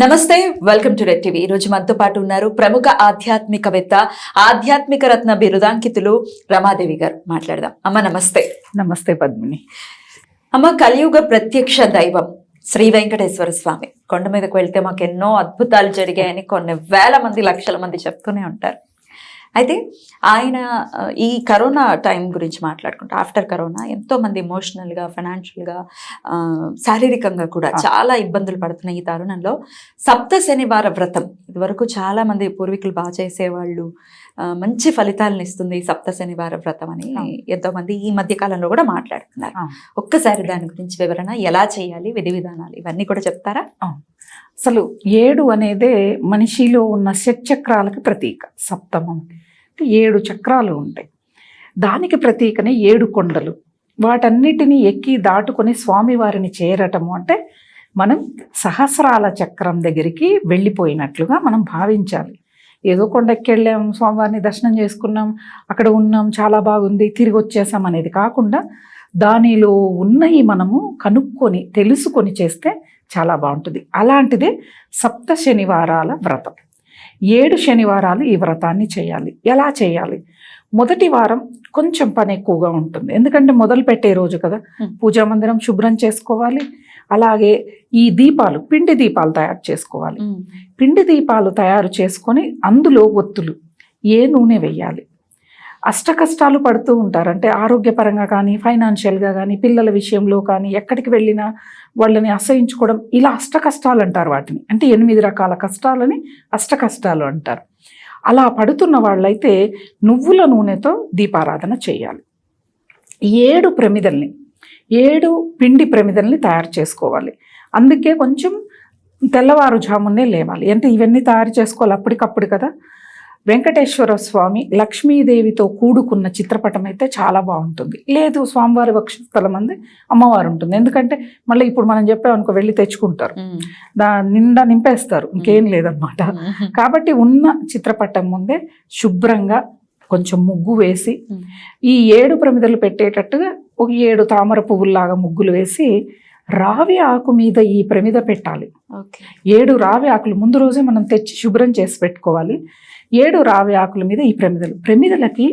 నమస్తే, welcome to red TV. ఈ రోజు మనతో పాటు ఉన్నారు ప్రముఖ ఆధ్యాత్మికవేత్త, ఆధ్యాత్మిక రత్న బిరుదాంకితులు రమాదేవి గారు. మాట్లాడదాం. అమ్మ నమస్తే. నమస్తే పద్మిని. అమ్మ, కలియుగ ప్రత్యక్ష దైవం శ్రీ వెంకటేశ్వర స్వామి. కొండ మీదకు వెళ్తే మాకు ఎన్నో అద్భుతాలు జరిగాయని కొన్ని వేల మంది, లక్షల మంది చెప్తూనే ఉంటారు. అయితే ఆయన ఈ కరోనా టైం గురించి మాట్లాడుకుంటే, ఆఫ్టర్ కరోనా ఎంతో మంది ఎమోషనల్గా, ఫైనాన్షియల్గా, శారీరకంగా కూడా చాలా ఇబ్బందులు పడుతున్న ఈ తరుణంలో సప్త శనివార వ్రతం ఇదివరకు చాలా మంది పూర్వీకులు బాగా చేసేవాళ్ళు, మంచి ఫలితాలను ఇస్తుంది ఈ సప్త శనివార వ్రతం అని ఎంతో మంది ఈ మధ్య కాలంలో కూడా మాట్లాడుతున్నారు. ఒక్కసారి దాని గురించి వివరణ, ఎలా చేయాలి, విధి విధానాలు ఇవన్నీ కూడా చెప్తారా? అసలు 7 అనేదే మనిషిలో ఉన్న షట్చక్రాలకి ప్రతీక. సప్తమం 7 చక్రాలు ఉంటాయి. దానికి ప్రతీకనే 7 కొండలు. వాటన్నిటినీ ఎక్కి దాటుకొని స్వామివారిని చేరటము అంటే మనం సహస్రాల చక్రం దగ్గరికి వెళ్ళిపోయినట్లుగా మనం భావించాలి. ఏదో కొండెక్కి వెళ్ళాం, స్వామివారిని దర్శనం చేసుకున్నాం, అక్కడ ఉన్నాం, చాలా బాగుంది, తిరిగి వచ్చేసాం అనేది కాకుండా దానిలో ఉన్నవి మనము కనుక్కొని తెలుసుకొని చేస్తే చాలా బాగుంటుంది. అలాంటిదే సప్త శనివారాల వ్రతం. 7 శనివారాలు ఈ వ్రతాన్ని చేయాలి. ఎలా చేయాలి? మొదటి వారం కొంచెం పని ఎక్కువగా ఉంటుంది, ఎందుకంటే మొదలు పెట్టే రోజు కదా. పూజా మందిరం శుభ్రం చేసుకోవాలి. అలాగే ఈ దీపాలు, పిండి దీపాలు తయారు చేసుకోవాలి. పిండి దీపాలు తయారు చేసుకొని అందులో ఒత్తులు, ఏ నూనె వేయాలి. అష్ట కష్టాలు పడుతూ ఉంటారు, అంటే ఆరోగ్యపరంగా కానీ, ఫైనాన్షియల్గా కానీ, పిల్లల విషయంలో కానీ, ఎక్కడికి వెళ్ళినా వాళ్ళని అసహించుకోవడం, ఇలా అష్ట కష్టాలు అంటారు వాటిని. అంటే 8 రకాల కష్టాలని అష్ట కష్టాలు అంటారు. అలా పడుతున్న వాళ్ళైతే నువ్వుల నూనెతో దీపారాధన చేయాలి. 7 ప్రమిదల్ని, 7 పిండి ప్రమిదల్ని తయారు చేసుకోవాలి. అందుకే కొంచెం తెల్లవారుజామునే లేవాలి. అంటే ఇవన్నీ తయారు చేసుకోవాలి అప్పటికప్పుడు కదా. వెంకటేశ్వర స్వామి లక్ష్మీదేవితో కూడుకున్న చిత్రపటం అయితే చాలా బాగుంటుంది. లేదు స్వామివారి వక్షస్థలం అంది అమ్మవారు ఉంటుంది. ఎందుకంటే మళ్ళీ ఇప్పుడు మనం చెప్పామనుకో వెళ్ళి తెచ్చుకుంటారు, నిండా నింపేస్తారు, ఇంకేం లేదన్నమాట. కాబట్టి ఉన్న చిత్రపటం ముందే శుభ్రంగా కొంచెం ముగ్గు వేసి, ఈ 7 ప్రమిదలు పెట్టేటట్టుగా ఒక 7 తామర పువ్వుల్లాగా ముగ్గులు వేసి రావి ఆకు మీద ఈ ప్రమిద పెట్టాలి. 7 రావి ఆకులు ముందు రోజే మనం తెచ్చి శుభ్రం చేసి పెట్టుకోవాలి. 7 రావి ఆకుల మీద ఈ ప్రమిదలకి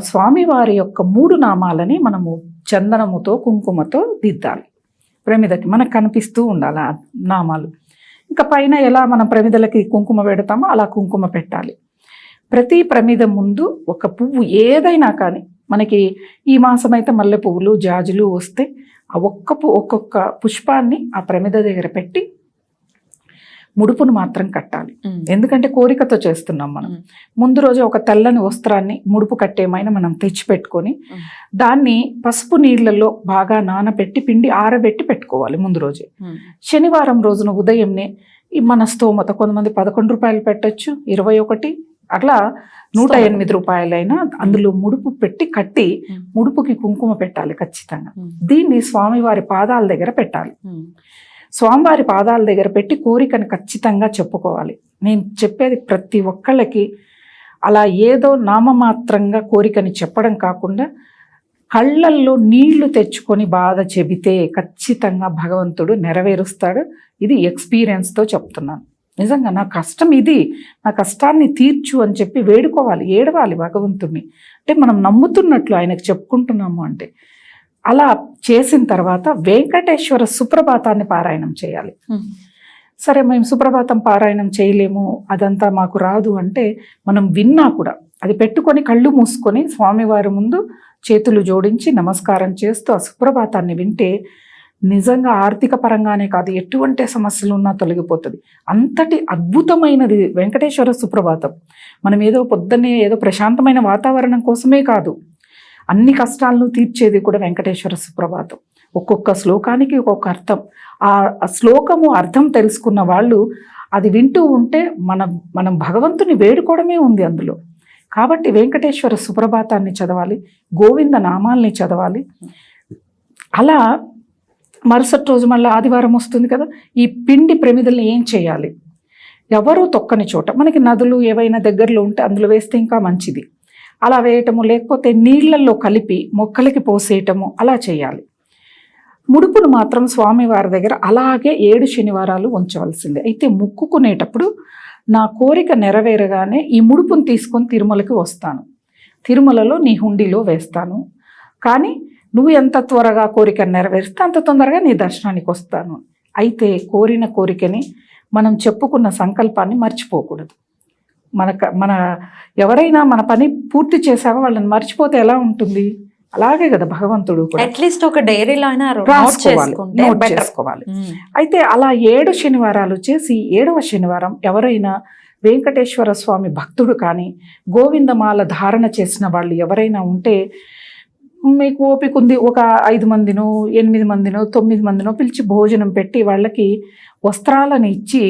స్వామివారి యొక్క 3 నామాలని మనము చందనముతో కుంకుమతో దిద్దాలి. ప్రమిదకి మనకు కనిపిస్తూ ఉండాలి ఆ నామాలు. ఇంకా పైన ఎలా మనం ప్రమిదలకి కుంకుమ పెడతామో అలా కుంకుమ పెట్టాలి. ప్రతి ప్రమిద ముందు ఒక పువ్వు ఏదైనా కానీ, మనకి ఈ మాసం అయితే మల్లె పువ్వులు, జాజులు వస్తే ఆ ఒక్కొక్క పుష్పాన్ని ఆ ప్రమిద దగ్గర పెట్టి ముడుపును మాత్రం కట్టాలి. ఎందుకంటే కోరికతో చేస్తున్నాం మనం. ముందు రోజు ఒక తెల్లని వస్త్రాన్ని ముడుపు కట్టేమైనా మనం తెచ్చిపెట్టుకొని దాన్ని పసుపు నీళ్లలో బాగా నానబెట్టి పిండి ఆరబెట్టి పెట్టుకోవాలి ముందు రోజే. శనివారం రోజున ఉదయంనే మన స్తోమత, కొంతమంది 11 రూపాయలు పెట్టచ్చు, 21, అట్లా 108 రూపాయలైనా అందులో ముడుపు పెట్టి కట్టి ముడుపుకి కుంకుమ పెట్టాలి ఖచ్చితంగా. దీన్ని స్వామివారి పాదాల దగ్గర పెట్టాలి. స్వామివారి పాదాల దగ్గర పెట్టి కోరికను ఖచ్చితంగా చెప్పుకోవాలి. నేను చెప్పేది ప్రతి ఒక్కళ్ళకి అలా ఏదో నామమాత్రంగా కోరికని చెప్పడం కాకుండా కళ్ళల్లో నీళ్లు తెచ్చుకొని బాధ చెబితే ఖచ్చితంగా భగవంతుడు నెరవేరుస్తాడు. ఇది ఎక్స్పీరియన్స్తో చెప్తున్నాను. నిజంగా నా కష్టం ఇది, నా కష్టాన్ని తీర్చు అని చెప్పి వేడుకోవాలి, ఏడవాలి భగవంతుడిని. అంటే మనం నమ్ముతున్నట్లు ఆయనకు చెప్పుకుంటున్నాము అంటే. అలా చేసిన తర్వాత వెంకటేశ్వర సుప్రభాతాన్ని పారాయణం చేయాలి. సరే మేము సుప్రభాతం పారాయణం చేయలేము, అదంతా మాకు రాదు అంటే మనం విన్నా కూడా అది పెట్టుకొని కళ్ళు మూసుకొని స్వామివారి ముందు చేతులు జోడించి నమస్కారం చేస్తూ ఆ సుప్రభాతాన్ని వింటే నిజంగా ఆర్థిక పరంగానే కాదు, ఎటువంటి సమస్యలు ఉన్నా తొలగిపోతుంది. అంతటి అద్భుతమైనది వెంకటేశ్వర సుప్రభాతం. మనం ఏదో పొద్దున్నే ఏదో ప్రశాంతమైన వాతావరణం కోసమే కాదు, అన్ని కష్టాలను తీర్చేది కూడా వెంకటేశ్వర సుప్రభాతం. ఒక్కొక్క శ్లోకానికి ఒక్కొక్క అర్థం. ఆ శ్లోకము అర్థం తెలుసుకున్న వాళ్ళు అది వింటూ ఉంటే మనం భగవంతుని వేడుకోవడమే ఉంది అందులో. కాబట్టి వెంకటేశ్వర సుప్రభాతాన్ని చదవాలి, గోవింద నామాల్ని చదవాలి. అలా మరుసటి రోజు మళ్ళీ ఆదివారం వస్తుంది కదా, ఈ పిండి ప్రమిదల్ని ఏం చేయాలి? ఎవరు తొక్కని చోట, మనకి నదులు ఏవైనా దగ్గరలో ఉంటే అందులో వేస్తే ఇంకా మంచిది. అలా వేయటము, లేకపోతే నీళ్లలో కలిపి మొక్కలకి పోసేయటము అలా చేయాలి. ముడుపును మాత్రం స్వామివారి దగ్గర అలాగే 7 శనివారాలు ఉంచవలసిందే. అయితే మొక్కుకునేటప్పుడు నా కోరిక నెరవేరగానే ఈ ముడుపును తీసుకొని తిరుమలకి వస్తాను, తిరుమలలో నీ హుండీలో వేస్తాను, కానీ నువ్వు ఎంత త్వరగా కోరిక నెరవేరిస్తే అంత తొందరగా నీ దర్శనానికి వస్తాను. అయితే కోరిన కోరికని మనం చెప్పుకున్న సంకల్పాన్ని మర్చిపోకూడదు. మన ఎవరైనా మన పని పూర్తి చేశాక వాళ్ళని మర్చిపోతే ఎలా ఉంటుంది? అలాగే కదా భగవంతుడు కూడా. అట్లీస్ట్ ఒక డైరీలో అయినా నోట్ చేసుకోవాలి. అయితే అలా 7 శనివారాలు చేసి 7వ శనివారం ఎవరైనా వెంకటేశ్వర స్వామి భక్తుడు కానీ గోవిందమాల ధారణ చేసిన వాళ్ళు ఎవరైనా ఉంటే, మీకు ఓపిక ఉంది, ఒక 5 మందినో 8 మందినో 9 మందినో పిలిచి భోజనం పెట్టి వాళ్ళకి వస్త్రాలను ఇచ్చి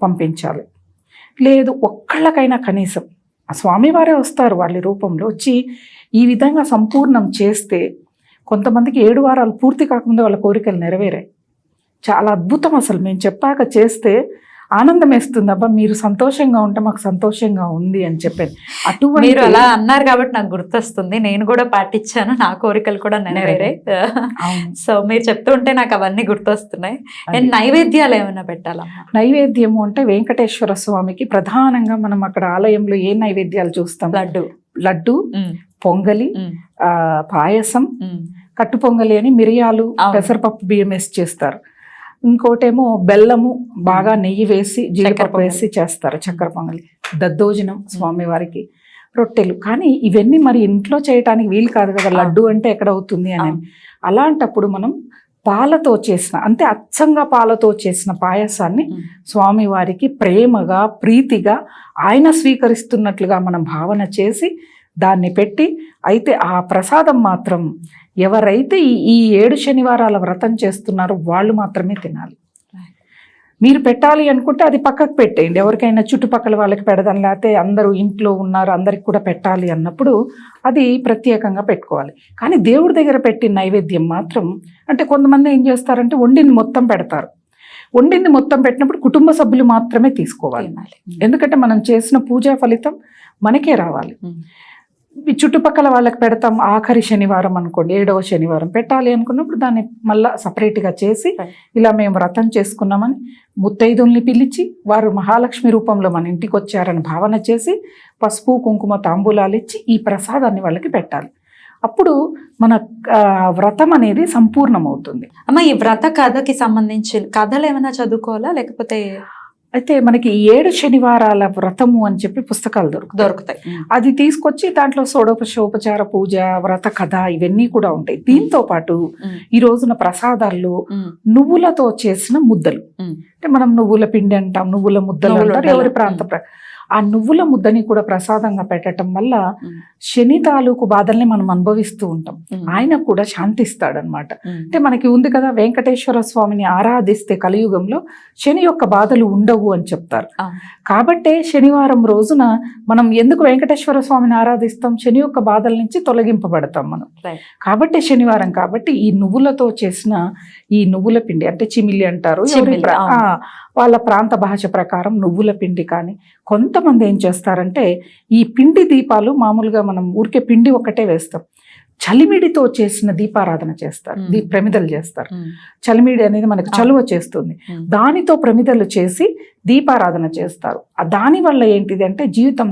పంపించాలి. లేదు ఒక్కళ్ళకైనా కనీసం ఆ స్వామివారే వస్తారు వాళ్ళ రూపంలో వచ్చి ఈ విధంగా సంపూర్ణం చేస్తే కొంతమందికి 7 వారాలు పూర్తి కాకముందే వాళ్ళ కోరికలు నెరవేరాయి. చాలా అద్భుతం. అసలు మేము చెప్పాక చేస్తే ఆనందం వేస్తుంది. అబ్బా మీరు సంతోషంగా ఉంటే మాకు సంతోషంగా ఉంది అని చెప్పాను. అటువంటి మీరు అలా అన్నారు కాబట్టి నాకు గుర్తొస్తుంది, నేను కూడా పాటించాను, నా కోరికలు కూడా నెరవేరాయి. సో మీరు చెప్తుంటే నాకు అవన్నీ గుర్తొస్తున్నాయి. అండ్ నైవేద్యాలు ఏమైనా పెట్టాలమ్మా? నైవేద్యము అంటే వెంకటేశ్వర స్వామికి ప్రధానంగా మనం అక్కడ ఆలయంలో ఏ నైవేద్యాలు చూస్తాం? లడ్డు, పొంగలి, పాయసం, కట్టు పొంగలి అని మిరియాలు పెసరపప్పు బియ్యం వేసి చేస్తారు. ఇంకోటేమో బెల్లము బాగా నెయ్యి వేసి జీడిపప్పు వేసి చేస్తారు చక్కెర పొంగలి. దద్దోజనం స్వామివారికి, రొట్టెలు. కానీ ఇవన్నీ మరి ఇంట్లో చేయటానికి వీలు కాదు కదా, లడ్డు అంటే ఎక్కడ అవుతుంది అని. అలాంటప్పుడు మనం పాలతో చేసిన, అంటే అచ్చంగా పాలతో చేసిన పాయసాన్ని స్వామివారికి ప్రేమగా ప్రీతిగా ఆయన స్వీకరిస్తున్నట్లుగా మనం భావన చేసి దాన్ని పెట్టి, అయితే ఆ ప్రసాదం మాత్రం ఎవరైతే ఈ 7 శనివారాల వ్రతం చేస్తున్నారో వాళ్ళు మాత్రమే తినాలి. మీరు పెట్టాలి అనుకుంటే అది పక్కకు పెట్టేయండి, ఎవరికైనా చుట్టుపక్కల వాళ్ళకి పెడదాం, లేకపోతే అందరూ ఇంట్లో ఉన్నారు అందరికి కూడా పెట్టాలి అన్నప్పుడు అది ప్రత్యేకంగా పెట్టుకోవాలి. కానీ దేవుడి దగ్గర పెట్టిన నైవేద్యం మాత్రం, అంటే కొంతమంది ఏం చేస్తారంటే వండింది మొత్తం పెడతారు. వండింది మొత్తం పెట్టినప్పుడు కుటుంబ సభ్యులు మాత్రమే తీసుకోవాలి. ఎందుకంటే మనం చేసిన పూజా ఫలితం మనకే రావాలి. చుట్టుపక్కల వాళ్ళకి పెడతాం, ఆఖరి శనివారం అనుకోండి 7వ శనివారం పెట్టాలి అనుకున్నప్పుడు దాన్ని మళ్ళీ సపరేట్గా చేసి ఇలా మేము వ్రతం చేసుకున్నామని ముత్తైదుల్ని పిలిచి వారు మహాలక్ష్మి రూపంలో మన ఇంటికి వచ్చారని భావన చేసి పసుపు కుంకుమ తాంబూలాలు ఇచ్చి ఈ ప్రసాదాన్ని వాళ్ళకి పెట్టాలి. అప్పుడు మన వ్రతం అనేది సంపూర్ణమవుతుంది. అమ్మ, ఈ వ్రత కథకి సంబంధించి కథలు ఏమైనా చదువుకోవాలా లేకపోతే? అయితే మనకి 7 శనివారాల వ్రతము అని చెప్పి పుస్తకాలు దొరుకుతాయి. అది తీసుకొచ్చి దాంట్లో షోడోపచార పూజ, వ్రత కథ ఇవన్నీ కూడా ఉంటాయి. దీంతో పాటు ఈ రోజున ప్రసాదాల్లో నువ్వులతో చేసిన ముద్దలు, అంటే మనం నువ్వుల పిండి అంటాం, నువ్వుల ముద్దలు అంటారు ఎవరి ప్రాంత. ఆ నువ్వుల ముద్దని కూడా ప్రసాదంగా పెట్టడం వల్ల శని తాలూకు బాధల్ని మనం అనుభవిస్తూ ఉంటాం, ఆయన కూడా శాంతిస్తాడనమాట. అంటే మనకి ఉంది కదా, వెంకటేశ్వర స్వామిని ఆరాధిస్తే కలియుగంలో శని యొక్క బాధలు ఉండవు అని చెప్తారు. కాబట్టే శనివారం రోజున మనం ఎందుకు వెంకటేశ్వర స్వామిని ఆరాధిస్తాం? శని యొక్క బాధల నుంచి తొలగింపబడతాం మనం. కాబట్టి శనివారం కాబట్టి ఈ నువ్వులతో చేసిన ఈ నువ్వుల పిండి, అంటే చిమిలి అంటారు వాళ్ళ ప్రాంత భాష ప్రకారం నువ్వుల పిండి. కానీ కొంతమంది ఏం చేస్తారంటే ఈ పిండి దీపాలు మామూలుగా మనం ఊరికే పిండి ఒక్కటే వేస్తాం, చలిమిడితో చేసిన దీపారాధన చేస్తారు, ప్రమిదలు చేస్తారు. చలిమిడి అనేది మనకు చలువ చేస్తుంది, దానితో ప్రమిదలు చేసి దీపారాధన చేస్తారు. దాని వల్ల ఏంటిది అంటే జీవితం